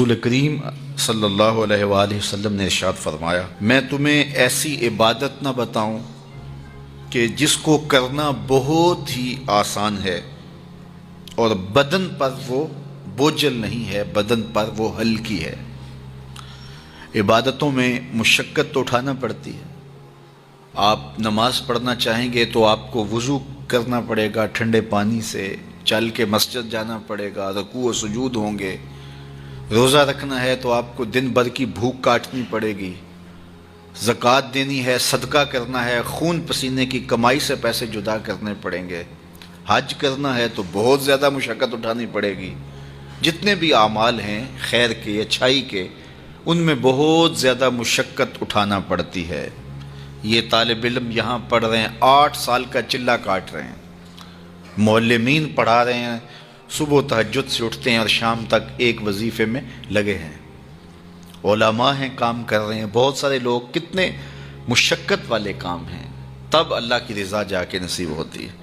رسول کریم صلی اللہ علیہ وآلہ وسلم نے ارشاد فرمایا، میں تمہیں ایسی عبادت نہ بتاؤں کہ جس کو کرنا بہت ہی آسان ہے اور بدن پر وہ بوجھل نہیں ہے، بدن پر وہ ہلکی ہے۔ عبادتوں میں مشقت تو اٹھانا پڑتی ہے۔ آپ نماز پڑھنا چاہیں گے تو آپ کو وضو کرنا پڑے گا ٹھنڈے پانی سے، چل کے مسجد جانا پڑے گا، رکوع و سجود ہوں گے۔ روزہ رکھنا ہے تو آپ کو دن بھر کی بھوک کاٹنی پڑے گی، زکوٰۃ دینی ہے، صدقہ کرنا ہے، خون پسینے کی کمائی سے پیسے جدا کرنے پڑیں گے، حج کرنا ہے تو بہت زیادہ مشقت اٹھانی پڑے گی۔ جتنے بھی اعمال ہیں خیر کے، اچھائی کے، ان میں بہت زیادہ مشقت اٹھانا پڑتی ہے۔ یہ طالب علم یہاں پڑھ رہے ہیں، 8 سال کا چلہ کاٹ رہے ہیں، معلمین پڑھا رہے ہیں، صبح تہجد سے اٹھتے ہیں اور شام تک ایک وظیفے میں لگے ہیں، علماء ہیں کام کر رہے ہیں، بہت سارے لوگ، کتنے مشقت والے کام ہیں، تب اللہ کی رضا جا کے نصیب ہوتی ہے۔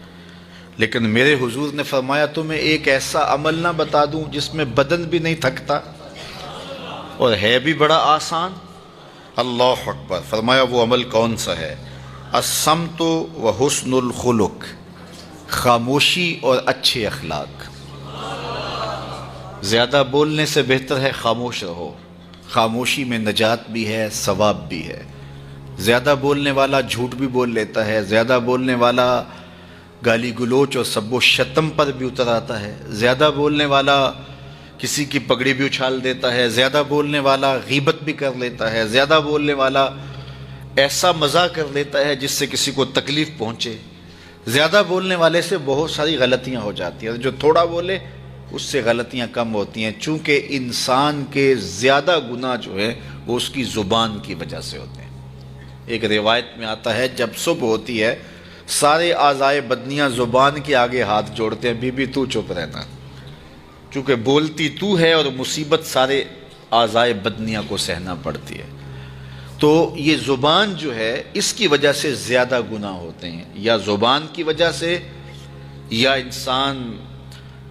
لیکن میرے حضور نے فرمایا تمہیں ایک ایسا عمل نہ بتا دوں جس میں بدن بھی نہیں تھکتا اور ہے بھی بڑا آسان؟ اللہ اکبر! فرمایا وہ عمل کون سا ہے؟ الصمت و حسن الخلق، خاموشی اور اچھے اخلاق۔ زیادہ بولنے سے بہتر ہے خاموش رہو، خاموشی میں نجات بھی ہے، ثواب بھی ہے۔ زیادہ بولنے والا جھوٹ بھی بول لیتا ہے، زیادہ بولنے والا گالی گلوچ اور سب و شتم پر بھی اتر آتا ہے، زیادہ بولنے والا کسی کی پگڑی بھی اچھال دیتا ہے، زیادہ بولنے والا غیبت بھی کر لیتا ہے، زیادہ بولنے والا ایسا مزاح کر لیتا ہے جس سے کسی کو تکلیف پہنچے۔ زیادہ بولنے والے سے بہت ساری غلطیاں ہو جاتی ہیں، جو تھوڑا بولے اس سے غلطیاں کم ہوتی ہیں، چونکہ انسان کے زیادہ گناہ جو ہے وہ اس کی زبان کی وجہ سے ہوتے ہیں۔ ایک روایت میں آتا ہے جب صبح ہوتی ہے سارے اعضائے بدنیاں زبان کے آگے ہاتھ جوڑتے ہیں، بی بی تو چپ رہنا، چونکہ بولتی تو ہے اور مصیبت سارے اعضائے بدنیاں کو سہنا پڑتی ہے۔ تو یہ زبان جو ہے اس کی وجہ سے زیادہ گناہ ہوتے ہیں، یا زبان کی وجہ سے، یا انسان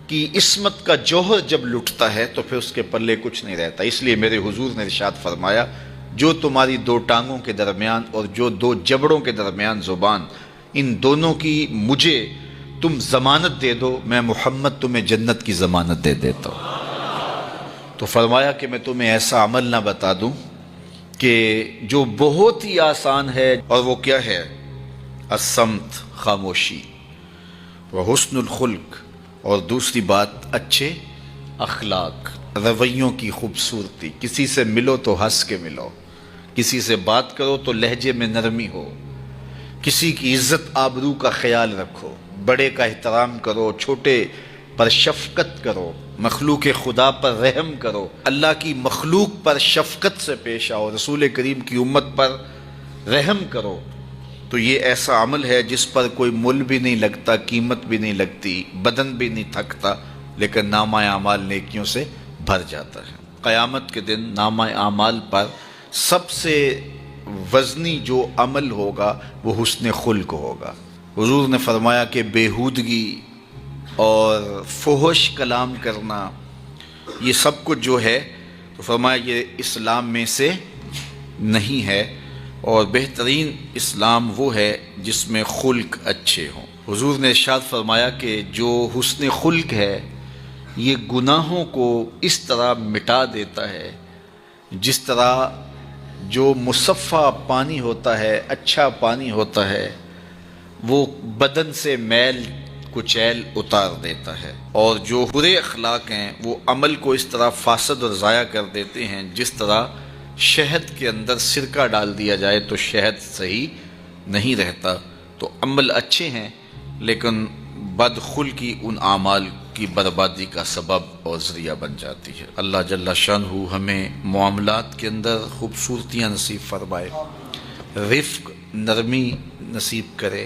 کی عصمت کا جوہر جب لٹتا ہے تو پھر اس کے پلے کچھ نہیں رہتا۔ اس لیے میرے حضور نے ارشاد فرمایا جو تمہاری 2 ٹانگوں کے درمیان اور جو 2 جبڑوں کے درمیان زبان، ان دونوں کی مجھے تم ضمانت دے دو، میں محمد تمہیں جنت کی ضمانت دے دیتا ہوں۔ تو فرمایا کہ میں تمہیں ایسا عمل نہ بتا دوں کہ جو بہت ہی آسان ہے، اور وہ کیا ہے؟ الصمت، خاموشی، وحسن الخلق، اور دوسری بات اچھے اخلاق، رویوں کی خوبصورتی۔ کسی سے ملو تو ہنس کے ملو، کسی سے بات کرو تو لہجے میں نرمی ہو، کسی کی عزت آبرو کا خیال رکھو، بڑے کا احترام کرو، چھوٹے پر شفقت کرو، مخلوق خدا پر رحم کرو، اللہ کی مخلوق پر شفقت سے پیش آؤ، رسول کریم کی امت پر رحم کرو۔ تو یہ ایسا عمل ہے جس پر کوئی مل بھی نہیں لگتا، قیمت بھی نہیں لگتی، بدن بھی نہیں تھکتا، لیکن نامہ اعمال نیکیوں سے بھر جاتا ہے۔ قیامت کے دن نامہ اعمال پر سب سے وزنی جو عمل ہوگا وہ حسن خلق ہوگا۔ حضور نے فرمایا کہ بیہودگی اور فحش کلام کرنا، یہ سب کچھ جو ہے، تو فرمایا یہ اسلام میں سے نہیں ہے، اور بہترین اسلام وہ ہے جس میں خلق اچھے ہوں۔ حضور نے ارشاد فرمایا کہ جو حسن خلق ہے یہ گناہوں کو اس طرح مٹا دیتا ہے جس طرح جو مصفہ پانی ہوتا ہے، اچھا پانی ہوتا ہے، وہ بدن سے میل کچیل اتار دیتا ہے، اور جو برے اخلاق ہیں وہ عمل کو اس طرح فاسد اور ضائع کر دیتے ہیں جس طرح شہد کے اندر سرکہ ڈال دیا جائے تو شہد صحیح نہیں رہتا۔ تو عمل اچھے ہیں لیکن بدخلقی ان اعمال کی بربادی کا سبب اور ذریعہ بن جاتی ہے۔ اللہ جل شانہ ہمیں معاملات کے اندر خوبصورتیاں نصیب فرمائے، رفق، نرمی نصیب کرے،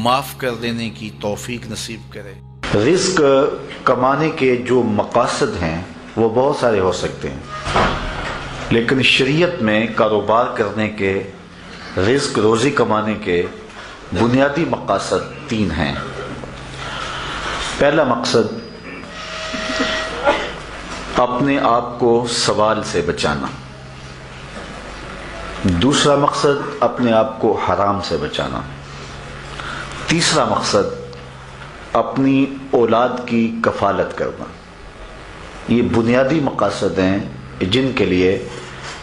معاف کر دینے کی توفیق نصیب کرے۔ رزق کمانے کے جو مقاصد ہیں وہ بہت سارے ہو سکتے ہیں، لیکن شریعت میں کاروبار کرنے کے، رزق روزی کمانے کے بنیادی مقاصد 3 ہیں۔ پہلا مقصد اپنے آپ کو سوال سے بچانا. دوسرا مقصد اپنے آپ کو حرام سے بچانا. تیسرا مقصد اپنی اولاد کی کفالت کرنا. یہ بنیادی مقاصد ہیں جن کے لیے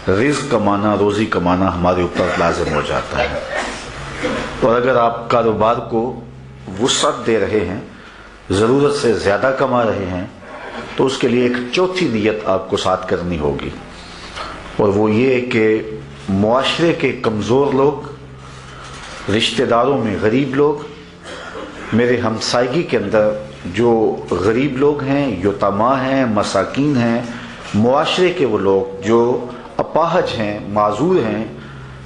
رزق کمانا، روزی کمانا ہمارے اوپر لازم ہو جاتا ہے. اور اگر آپ کاروبار کو وسعت دے رہے ہیں، ضرورت سے زیادہ کما رہے ہیں، تو اس کے لیے ایک چوتھی نیت آپ کو ساتھ کرنی ہوگی، اور وہ یہ کہ معاشرے کے کمزور لوگ، رشتہ داروں میں غریب لوگ، میرے ہمسائیگی کے اندر جو غریب لوگ ہیں، یتیما ہیں، مساکین ہیں، معاشرے کے وہ لوگ جو اپاہج ہیں، معذور ہیں،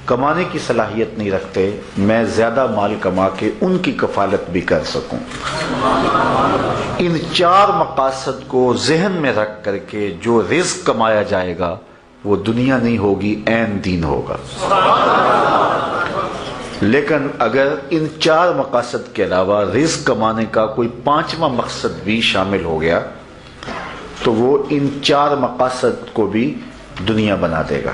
کمانے کی صلاحیت نہیں رکھتے، میں زیادہ مال کما کے ان کی کفالت بھی کر سکوں. ان 4 مقاصد کو ذہن میں رکھ کر کے جو رزق کمایا جائے گا وہ دنیا نہیں ہوگی، عین دین ہوگا. لیکن اگر ان 4 مقاصد کے علاوہ رزق کمانے کا کوئی 5واں مقصد بھی شامل ہو گیا تو وہ ان 4 مقاصد کو بھی دنیا بنا دے گا.